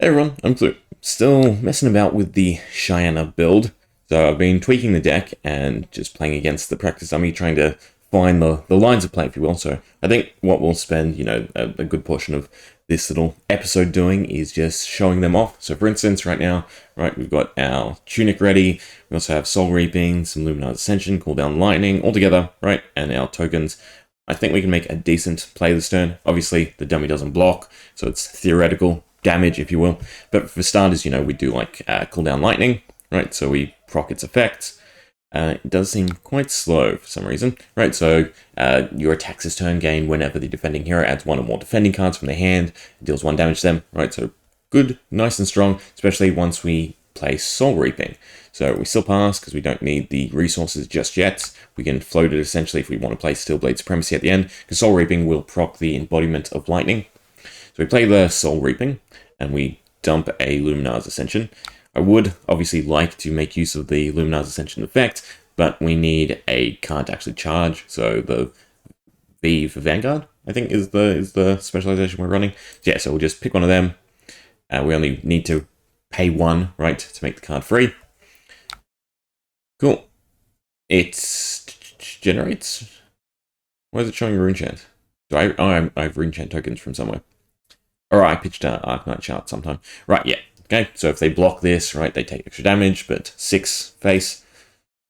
Hey everyone, I'm Clue. Still messing about with the Shiyana build. So I've been tweaking the deck and just playing against the practice dummy, trying to find the lines of play, if you will. So I think what we'll spend, a good portion of this little episode doing is just showing them off. So for instance, right now, we've got our Tunic ready. We also have Soul Reaping, some Luminar's Ascension, Cooldown Lightning, all together, right? And our tokens. I think we can make a decent play this turn. Obviously, the dummy doesn't block, so it's theoretical damage, if you will. But for starters, we do like cooldown lightning, right? So we proc its effects. It does seem quite slow for some reason, right? So your attacks this turn gain whenever the defending hero adds one or more defending cards from their hand, deals 1 damage to them, right? So good, nice and strong, especially once we play Soul Reaping. So we still pass because we don't need the resources just yet. We can float it essentially if we want to play Steel Blade Supremacy at the end, because Soul Reaping will proc the embodiment of lightning. So we play the Soul Reaping, and we dump a Luminar's Ascension. I would obviously like to make use of the Luminar's Ascension effect, but we need a card to actually charge. So the V for Vanguard, I think, is the specialization we're running. So yeah, so we'll just pick one of them. We only need to pay 1, right, to make the card free. Cool. It generates... Why is it showing Rune Chant? So I have Rune Chant tokens from somewhere. Or I pitched an Arknight chart sometime. Right, yeah. Okay, so if they block this, right, they take extra damage, but 6 face.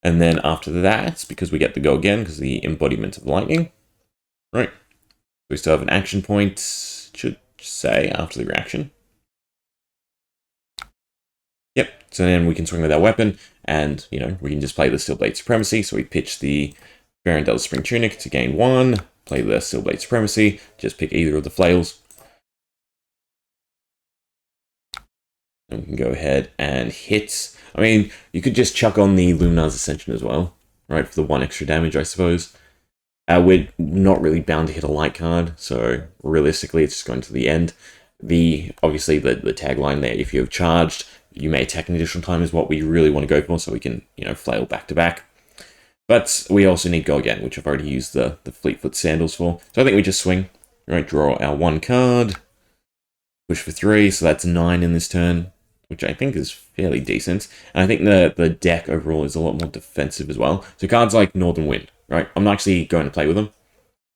And then after that, because we get to go again, because the embodiment of lightning, right, we still have an action point, should say, after the reaction. Yep, so then we can swing with our weapon, and, we can just play the Steel Blade Supremacy, so we pitch the Varandel's Spring Tunic to gain 1, play the Steel Blade Supremacy, just pick either of the flails. And we can go ahead and hit. I mean, you could just chuck on the Luminar's Ascension as well, right, for the 1 extra damage, I suppose. We're not really bound to hit a light card, so realistically it's just going to the end. Obviously, the tagline there, if you have charged, you may attack an additional time, is what we really want to go for, so we can, flail back to back. But we also need Go Again, which I've already used the Fleetfoot Sandals for. So I think we just swing, right, draw our 1 card, push for 3, so that's 9 in this turn, which I think is fairly decent. And I think the deck overall is a lot more defensive as well. So cards like Northern Wind, right? I'm not actually going to play with them.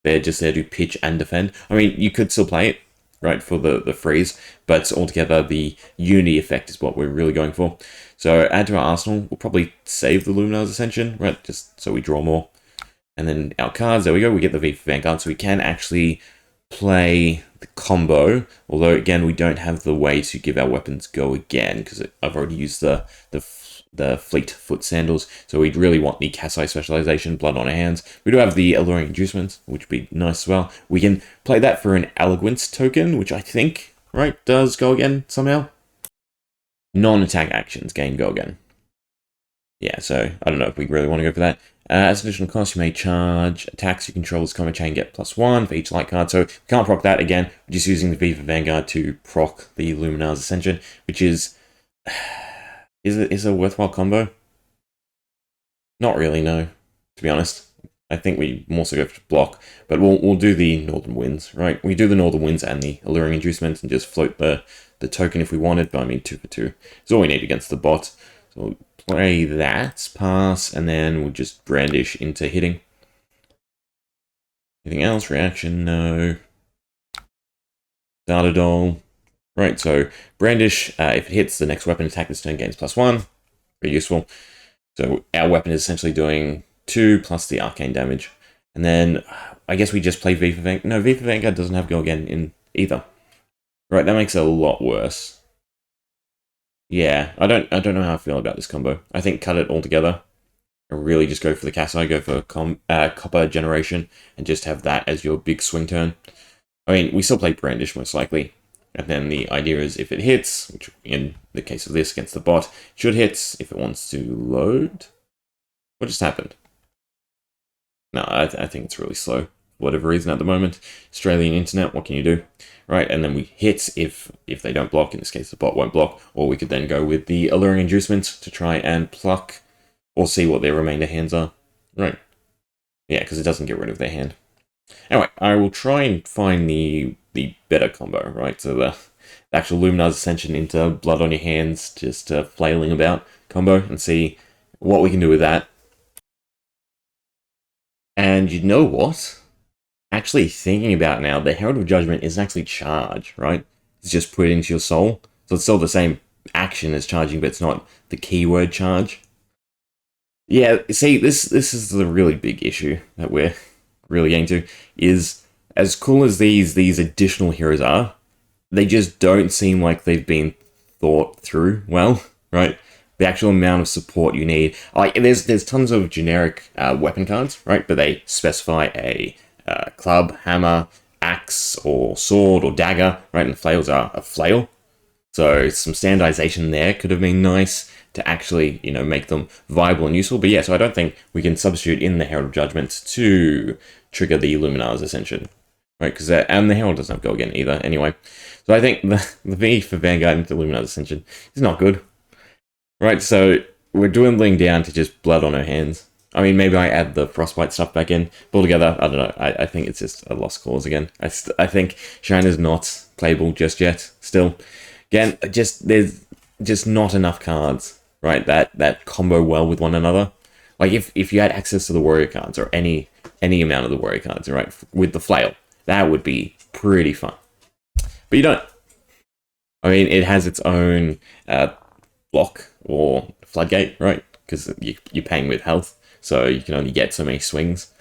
They're just there to pitch and defend. I mean, you could still play it, right, for the freeze, but altogether the Unity effect is what we're really going for. So add to our arsenal, we'll probably save the Luminar's Ascension, right, just so we draw more. And then our cards, there we go, we get the V for Vanguard, so we can actually play the combo, although again we don't have the way to give our weapons Go Again because I've already used the Fleetfoot Sandals, so we'd really want the Kasai specialization, Blood on our hands. We do have the Alluring Inducements, which would be nice as well. We can play that for an Eloquence token, which I think, right, does Go Again somehow. Non-attack actions gain Go Again. Yeah, so I don't know if we really want to go for that. As additional cost, you may charge attacks you control as combat chain, get +1 for each light card. So we can't proc that again. We're just using the V for Vanguard to proc the Luminar's Ascension, which is a worthwhile combo? Not really, no. To be honest, I think we more so go for block, but we'll do the Northern Winds, right? We do the Northern Winds and the Alluring Inducement and just float the token if we wanted. But I mean, 2 for 2 is all we need against the bot. So we'll play that, pass, and then we'll just brandish into hitting. Anything else? Reaction? No. Data Doll. Right, so brandish, if it hits, the next weapon attack this turn gains +1. Very useful. So our weapon is essentially doing 2 plus the arcane damage. And then I guess we just play V for Vanguard. No, V for Vanguard doesn't have Go Again in either. Right, that makes it a lot worse. Yeah, I don't know how I feel about this combo. I think cut it all together. Or really just go for the Kasai, go for Copper Generation, and just have that as your big swing turn. I mean, we still play Brandish most likely. And then the idea is if it hits, which in the case of this against the bot, should hit if it wants to load. What just happened? No, I think it's really slow. For whatever reason at the moment. Australian internet, what can you do? Right, and then we hit if they don't block. In this case, the bot won't block. Or we could then go with the Alluring Inducement to try and pluck or see what their remainder hands are. Right. Yeah, because it doesn't get rid of their hand. Anyway, I will try and find the better combo, right? So the actual Luminar's Ascension into Blood on Your Hands, just flailing about combo, and see what we can do with that. And you know what? Actually thinking about it now, the Herald of Judgment isn't actually charge, right? It's just put into your soul. So it's still the same action as charging, but it's not the keyword charge. Yeah, see, this is the really big issue that we're really getting to, is as cool as these additional heroes are, they just don't seem like they've been thought through well, right? The actual amount of support you need. Like, there's tons of generic weapon cards, right? But they specify a club, hammer, axe, or sword, or dagger, right? And the flails are a flail. So some standardization there could have been nice to actually, make them viable and useful. But yeah, so I don't think we can substitute in the Herald of Judgment to trigger the Luminar's Ascension, right? Because and the Herald doesn't have Go Again either. Anyway, so I think the V for Vanguard into Luminar's Ascension is not good, right? So we're dwindling down to just Blood on Her Hands. I mean, maybe I add the Frostbite stuff back in. But altogether, I don't know. I think it's just a lost cause again. I think Shiyana's not playable just yet. Still, again, there's just not enough cards, right? That combo well with one another. Like if you had access to the warrior cards or any amount of the warrior cards, right, with the flail, that would be pretty fun. But you don't. I mean, it has its own block or floodgate, right? Because you're paying with health. So you can only get so many swings.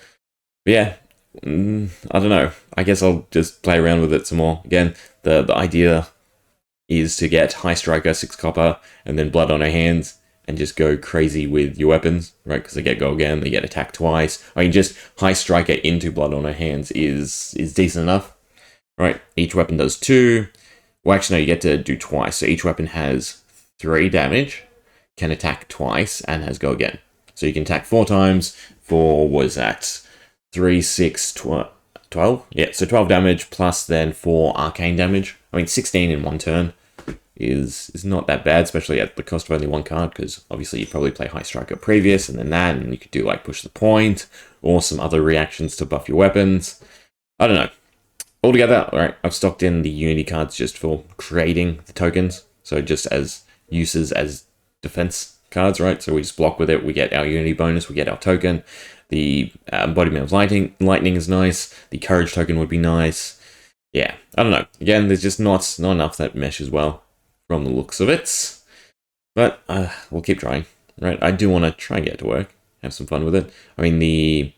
But yeah, I don't know. I guess I'll just play around with it some more. Again, the idea is to get High Striker, 6 copper, and then Blood on Her Hands, and just go crazy with your weapons, right? Because they get Go Again, they get attacked twice. I mean, just High Striker into Blood on Her Hands is decent enough, right? Each weapon does 2. Well, actually, no, you get to do twice. So each weapon has 3 damage, can attack twice, and has Go Again. So you can attack 4 times for, what is that? 3, 6, 12? Yeah, so 12 damage plus then 4 arcane damage. I mean, 16 in one turn is not that bad, especially at the cost of only 1 card, because obviously you probably play High Striker previous, and then that, and you could do like Push the Point, or some other reactions to buff your weapons. I don't know. Altogether, alright, I've stocked in the Unity cards just for creating the tokens, so just as uses as defense cards, right? So we just block with it, we get our Unity bonus, we get our token. The Embodiment of Lightning is nice. The Courage token would be nice. Yeah, I don't know. Again, there's just not enough that meshes well from the looks of it. But we'll keep trying, right? I do want to try and get it to work, have some fun with it. I mean, the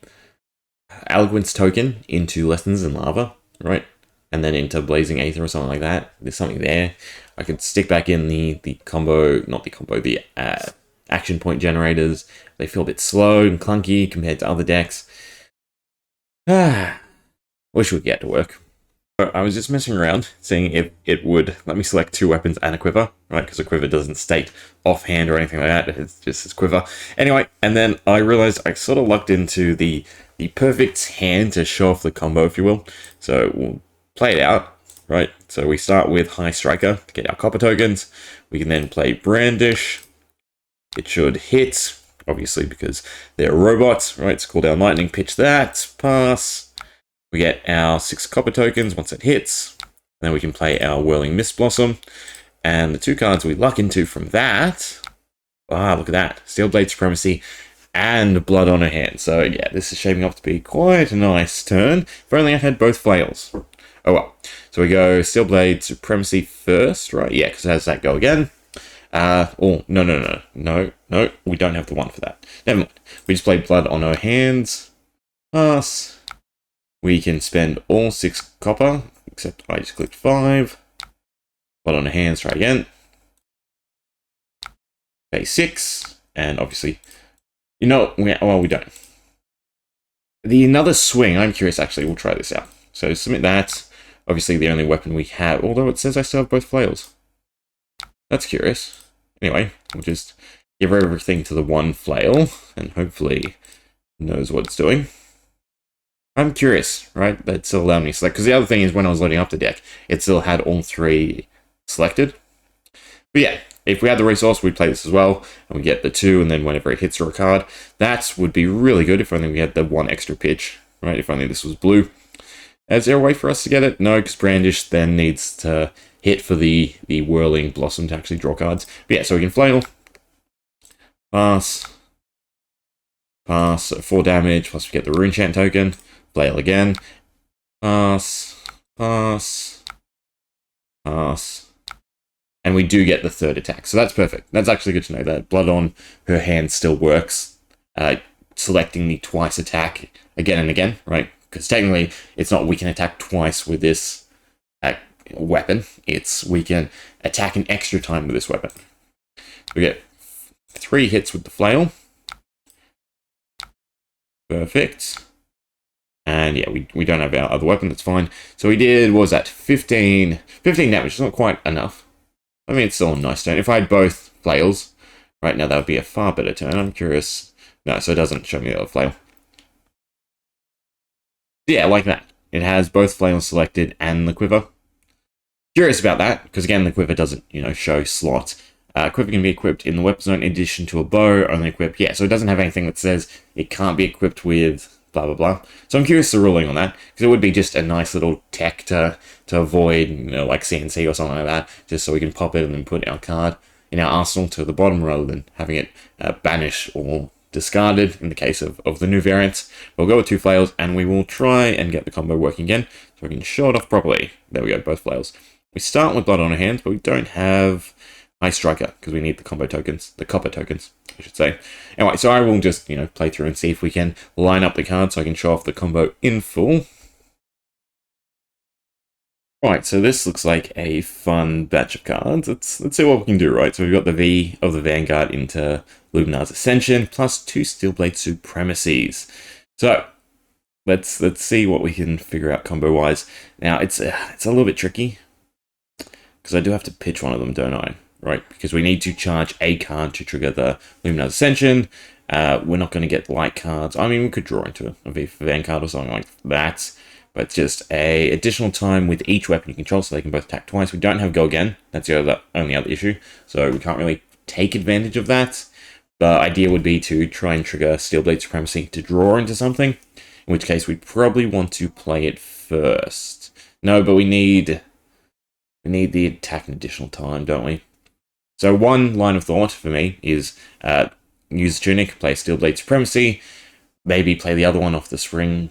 Eloquence token into Lessons in Lava, right? And then into Blazing Aether or something like that. There's something there. I could stick back in the combo, not the combo, the action point generators. They feel a bit slow and clunky compared to other decks. Wish we could get to work. I was just messing around, seeing if it would let me select 2 weapons and a quiver, right? Because a quiver doesn't state offhand or anything like that. It's just its quiver. Anyway, and then I realized I sort of lucked into the perfect hand to show off the combo, if you will. So we'll play it out, right? So we start with High Striker to get our copper tokens. We can then play Brandish. It should hit, obviously, because they're robots, right? It's called our Lightning, pitch that, pass. We get our 6 copper tokens once it hits. Then we can play our Whirling Mist Blossom. And the 2 cards we luck into from that, look at that, Steelblade Supremacy and Blood on Her Hand. So yeah, this is shaping up to be quite a nice turn. If only I had both flails. Oh well. So we go Steelblade Supremacy first, right? Yeah, because it has that Go Again. No, we don't have the 1 for that. Never mind. We just play Blood on Her Hands. Pass. We can spend all 6 copper, except I just clicked 5. Blood on Her Hands, try again. Pay 6, and obviously, we don't. Another swing, I'm curious, actually, we'll try this out. So submit that. Obviously, the only weapon we have, although it says I still have both flails. That's curious. Anyway, we'll just give everything to the 1 flail, and hopefully it knows what it's doing. I'm curious, right? That still allowed me to select, because the other thing is when I was loading up the deck, it still had all 3 selected. But yeah, if we had the resource, we'd play this as well, and we get the 2, and then whenever it hits or a card, that would be really good if only we had the 1 extra pitch, right? If only this was blue. Is there a way for us to get it? No, because Brandish then needs to hit for the Whirling Blossom to actually draw cards. But yeah, so we can flail, pass, pass, so 4 damage, plus we get the Rune Chant token, flail again, pass, pass, pass, and we do get the 3rd attack. So that's perfect. That's actually good to know that Blood on her hand still works, selecting the twice attack again and again, right? Because technically, it's not we can attack twice with this weapon. It's we can attack an extra time with this weapon. We get 3 hits with the flail. Perfect. And yeah, we don't have our other weapon, that's fine. So we did, what was that, 15 damage. It's not quite enough. I mean, it's still a nice turn. If I had both flails, right now that would be a far better turn. I'm curious. No, so it doesn't show me the other flail. Yeah, like that. It has both flails selected and the quiver. Curious about that, because again, the quiver doesn't, show slot. Quiver can be equipped in the weapon zone in addition to a bow, only equipped. Yeah, so it doesn't have anything that says it can't be equipped with blah, blah, blah. So I'm curious the ruling on that, because it would be just a nice little tech to avoid, like CNC or something like that, just so we can pop it and then put our card in our arsenal to the bottom rather than having it banished or discarded in the case of the new variants. We'll go with 2 flails, and we will try and get the combo working again, so we can show it off properly. There we go, both flails. We start with Blood on our hands, but we don't have Ice Striker, because we need the combo tokens, the copper tokens, I should say. Anyway, so I will just, play through and see if we can line up the cards so I can show off the combo in full. Right, so this looks like a fun batch of cards. Let's see what we can do, right? So we've got the V of the Vanguard into Luminar's Ascension, plus 2 Steelblade Supremacies. So, let's see what we can figure out combo-wise. Now, it's a little bit tricky, because I do have to pitch one of them, don't I? Right, because we need to charge a card to trigger the Luminar's Ascension. We're not going to get light cards. I mean, we could draw into a V for Vanguard or something like that. But just a additional time with each weapon you control, so they can both attack twice. We don't have Go Again. That's the only other issue. So we can't really take advantage of that. The idea would be to try and trigger Steelblade Supremacy to draw into something. In which case, we'd probably want to play it first. No, but we need the attack an additional time, don't we? So one line of thought for me is use Tunic, play Steelblade Supremacy, maybe play the other one off the Spring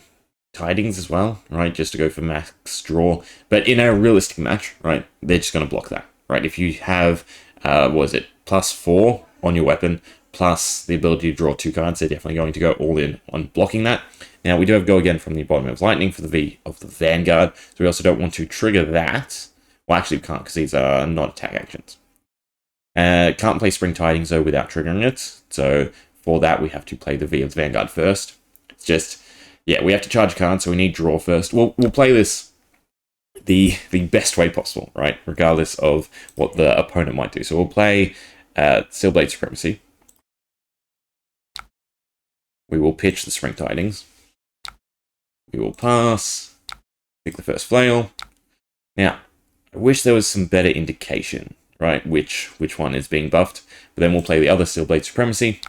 Tidings as well, right, just to go for max draw. But in a realistic match, right, they're just going to block that, right? If you have, +4 on your weapon, plus the ability to draw 2 cards, they're definitely going to go all in on blocking that. Now, we do have Go Again from the Bottom of Lightning for the V of the Vanguard, so we also don't want to trigger that. Well, actually, we can't, because these are not attack actions. Can't play Spring Tidings, though, without triggering it, so for that, we have to play the V of the Vanguard first. It's just, yeah, we have to charge a card, so we need draw first. We'll play this the best way possible, right? Regardless of what the opponent might do. So we'll play Steelblade Supremacy. We will pitch the Spring Tidings. We will pass. Pick the first flail. Now, I wish there was some better indication, right? Which one is being buffed. But then we'll play the other Steelblade Supremacy.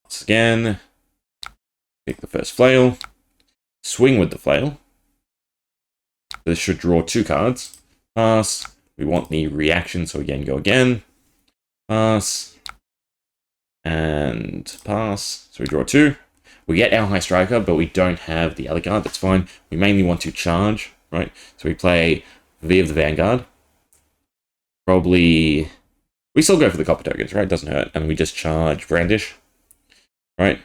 Once again. Pick the first flail. Swing with the flail. This should draw 2 cards. Pass. We want the reaction, so again, Go Again. Pass. And pass. So we draw 2. We get our High Striker, but we don't have the other card. That's fine. We mainly want to charge, right? So we play V of the Vanguard. Probably... We still go for the copper tokens, right? Doesn't hurt. And we just charge Brandish, right?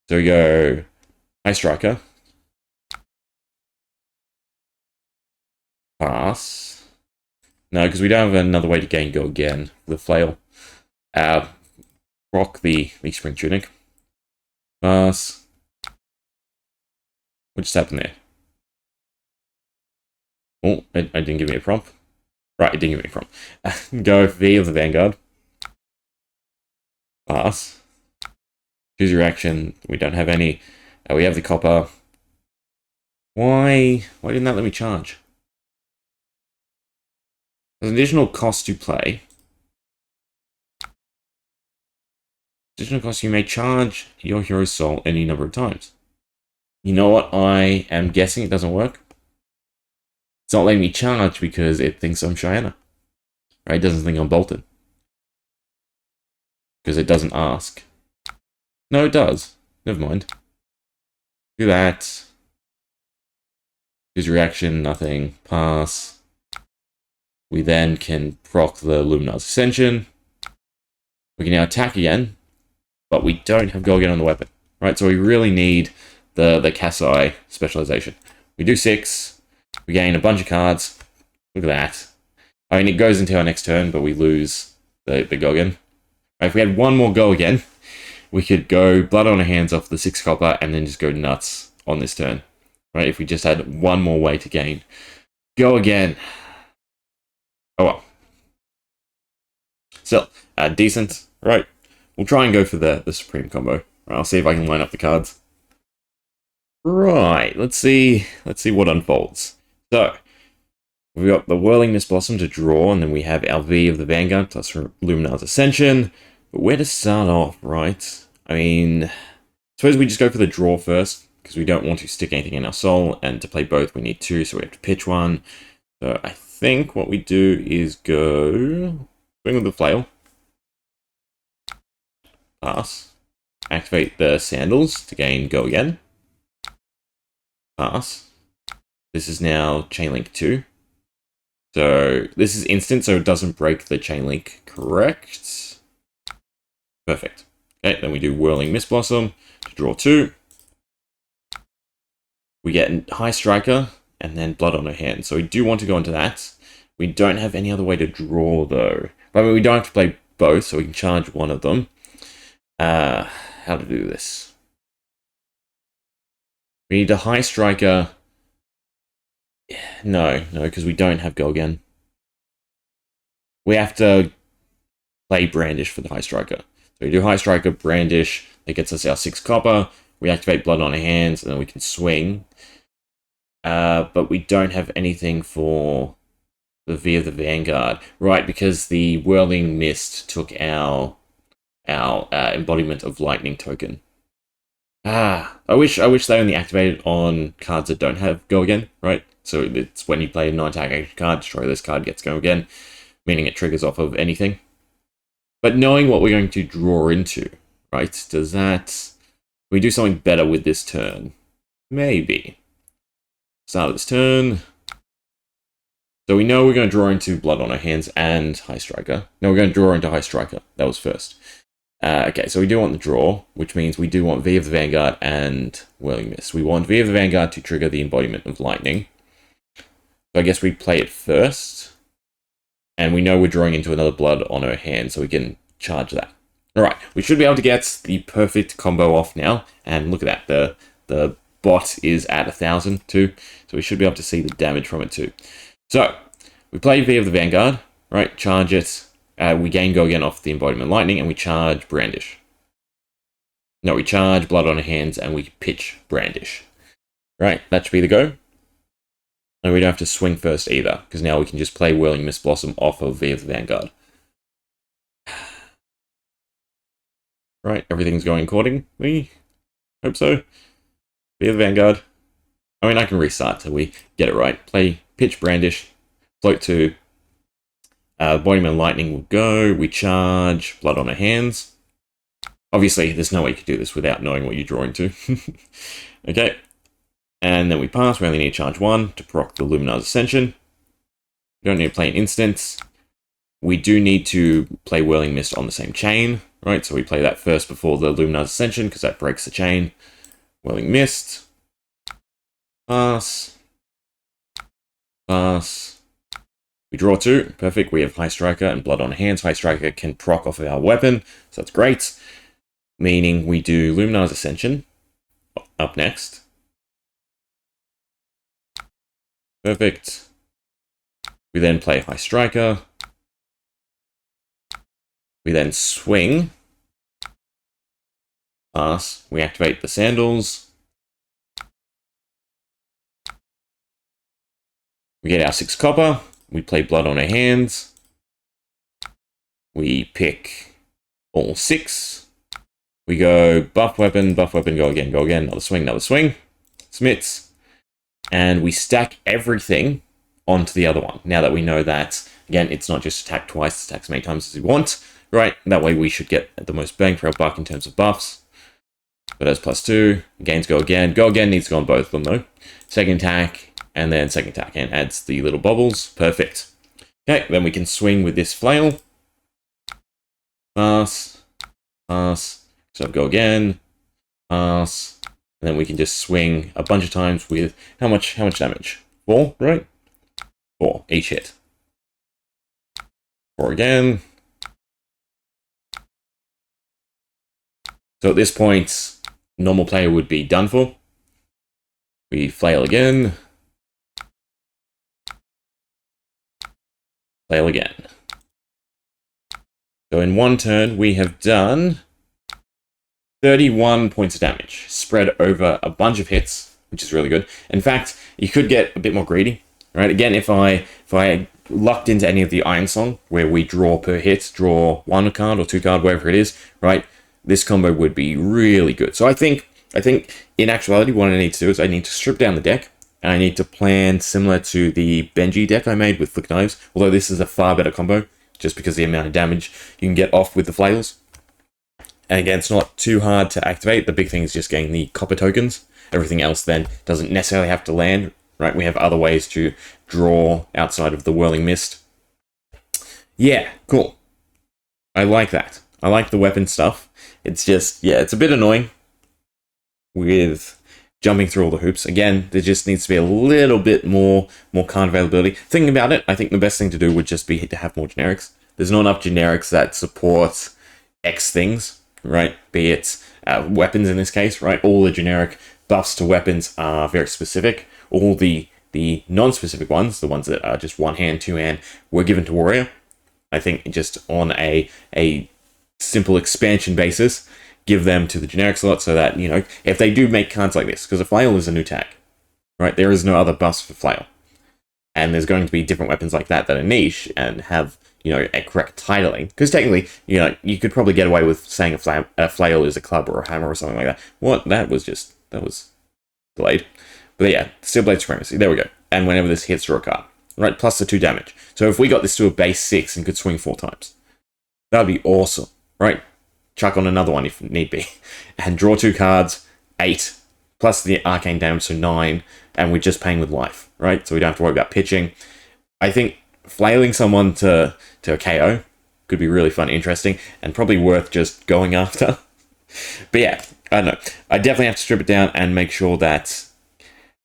So we go High Striker. Pass. No, because we don't have another way to gain Go Again. The flail. Rock the Spring Tunic. Pass. What just happened there? Oh, it didn't give me a prompt. Right, it didn't give me a prompt. Go V of the Vanguard. Pass. Choose your action. We don't have any. We have the copper. Why didn't that let me charge? There's an additional cost to play. Additional cost, you may charge your hero's soul any number of times. You know what? I am guessing it doesn't work. It's not letting me charge because it thinks I'm Shiyana. Right? It doesn't think I'm bolted. Because it doesn't ask. No, it does. Never mind. Do that. Use reaction, nothing. Pass. We then can proc the Luminar's Ascension. We can now attack again, but we don't have go again on the weapon. Right, so we really need the Kasai specialization. We do 6. We gain a bunch of cards. Look at that. I mean, it goes into our next turn, but we lose the go again. Right, if we had one more go again, we could go blood on our hands off the 6 copper and then just go nuts on this turn. Right, if we just had one more way to gain. Go again. Oh well. Still, decent. Right, we'll try and go for the Supreme combo. Right, I'll see if I can line up the cards. Right, let's see what unfolds. So, we've got the Whirling Mist Blossom to draw, and then we have our V of the Vanguard plus Luminar's Ascension. But where to start off, right? I mean, suppose we just go for the draw first, because we don't want to stick anything in our soul, and to play both we need 2, so we have to pitch one. So I think what we do is go swing with the flail. Pass. Activate the sandals to gain go again. Pass. This is now chain link 2. So this is instant, so it doesn't break the chain link, correct? Perfect. Okay, then we do Whirling Mist Blossom to draw 2. We get High Striker and then Blood on her hand. So we do want to go into that. We don't have any other way to draw though. But I mean, we don't have to play both, so we can charge one of them. How to do this? We need a High Striker. No, because we don't have go again. We have to play Brandish for the High Striker. So we do High Striker, Brandish. That gets us our 6 copper. We activate Blood on our hands, and then we can swing. But we don't have anything for the V of the Vanguard. Right, because the Whirling Mist took our embodiment of lightning token. I wish they only activated on cards that don't have go again, right? So it's when you play a non-attack action card, destroy this card, gets go again, meaning it triggers off of anything. But knowing what we're going to draw into, right? Does that... we do something better with this turn? Maybe. Start of this turn. So we know we're going to draw into Blood on our hands and High Striker. No, we're going to draw into High Striker. That was first. Okay, so we do want the draw, which means we do want V of the Vanguard and Whirling Mist. We want V of the Vanguard to trigger the embodiment of lightning. So I guess we play it first. And we know we're drawing into another Blood on her hand, so we can charge that. Alright, we should be able to get the perfect combo off now. And look at that, the bot is at 1,000 too. So we should be able to see the damage from it too. So, we play V of the Vanguard, right? Charge it. We gain go again off the embodiment lightning, and we charge Brandish. No, we charge Blood on our hands, and we pitch Brandish. Right, that should be the go. And we don't have to swing first either, because now we can just play Whirling Mist Blossom off of V of the Vanguard. Right, everything's going accordingly. Hope so. V of the Vanguard. I mean, I can restart till we get it right. Play pitch Brandish, float to Embodiment Lightning will go. We charge Blood on our hands. Obviously, there's no way you could do this without knowing what you're drawing to. Okay. And then we pass. We only need to charge 1 to proc the Luminar's Ascension. We don't need to play an instance. We do need to play Whirling Mist on the same chain, right? So we play that first before the Luminar's Ascension, because that breaks the chain. Whirling Mist. Pass. Pass. We draw 2. Perfect. We have High Striker and Blood on hands. High Striker can proc off of our weapon, so that's great. Meaning we do Luminar's Ascension up next. Perfect. We then play High Striker. We then swing. Pass. We activate the sandals. We get our 6 copper. We play Blood on our hands. We pick all 6. We go buff weapon, go again, another swing, smits. And we stack everything onto the other one. Now that we know that, again, it's not just attack twice, it's attack as many times as we want, right? That way we should get the most bang for our buck in terms of buffs. But as +2, gains go again. Go again needs to go on both of them though. Second attack, and then second attack, and adds the little bubbles. Perfect. Okay, then we can swing with this flail. Pass, pass. So go again, pass. And then we can just swing a bunch of times with how much damage? 4, right? 4 each hit. 4 again. So at this point, normal player would be done for. We flail again. Flail again. So in one turn, we have done 31 points of damage, spread over a bunch of hits, which is really good. In fact, you could get a bit more greedy, right? Again, if I lucked into any of the Iron Song, where we draw per hit, draw 1 card or 2 card, whatever it is, right? This combo would be really good. So I think in actuality, what I need to do is I need to strip down the deck, and I need to plan similar to the Benji deck I made with Flick Knives, although this is a far better combo, just because of the amount of damage you can get off with the flails. And again, it's not too hard to activate. The big thing is just getting the copper tokens. Everything else then doesn't necessarily have to land, right? We have other ways to draw outside of the Whirling Mist. Yeah, cool. I like that. I like the weapon stuff. It's just, yeah, it's a bit annoying with jumping through all the hoops. Again, there just needs to be a little bit more card availability. Thinking about it, I think the best thing to do would just be to have more generics. There's not enough generics that support X things, right? Be it weapons in this case, right? All the generic buffs to weapons are very specific. All the non-specific ones, the ones that are just 1 hand, 2 hand, were given to Warrior. I think just on a simple expansion basis, give them to the generic slot so that, you know, if they do make cards like this, because a flail is a new tag, right? There is no other buffs for flail. And there's going to be different weapons like that are niche and have, you know, a correct titling. Because technically, you know, you could probably get away with saying a flail is a club or a hammer or something like that. What? That was delayed. But yeah, Steel Blade Supremacy. There we go. And whenever this hits, draw a card. Right, plus the 2 damage. So if we got this to a base 6 and could swing 4 times, that would be awesome, right? Chuck on another one if need be. And draw 2 cards, 8, plus the arcane damage, so 9, and we're just paying with life, right? So we don't have to worry about pitching. I think flailing someone to a KO could be really fun, interesting, and probably worth just going after. But yeah, I don't know. I definitely have to strip it down and make sure that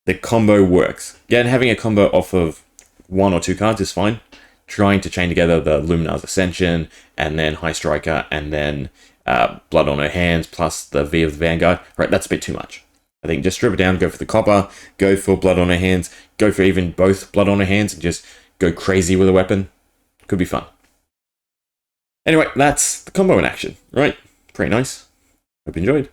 the combo works. Again, having a combo off of 1 or 2 cards is fine. Trying to chain together the Luminar's Ascension, and then High Striker, and then Blood on Her Hands, plus the V of the Vanguard, right, that's a bit too much. I think just strip it down, go for the copper, go for Blood on Her Hands, go for even both Blood on Her Hands, and just go crazy with a weapon. Could be fun. Anyway, that's the combo in action, right? Pretty nice. Hope you enjoyed.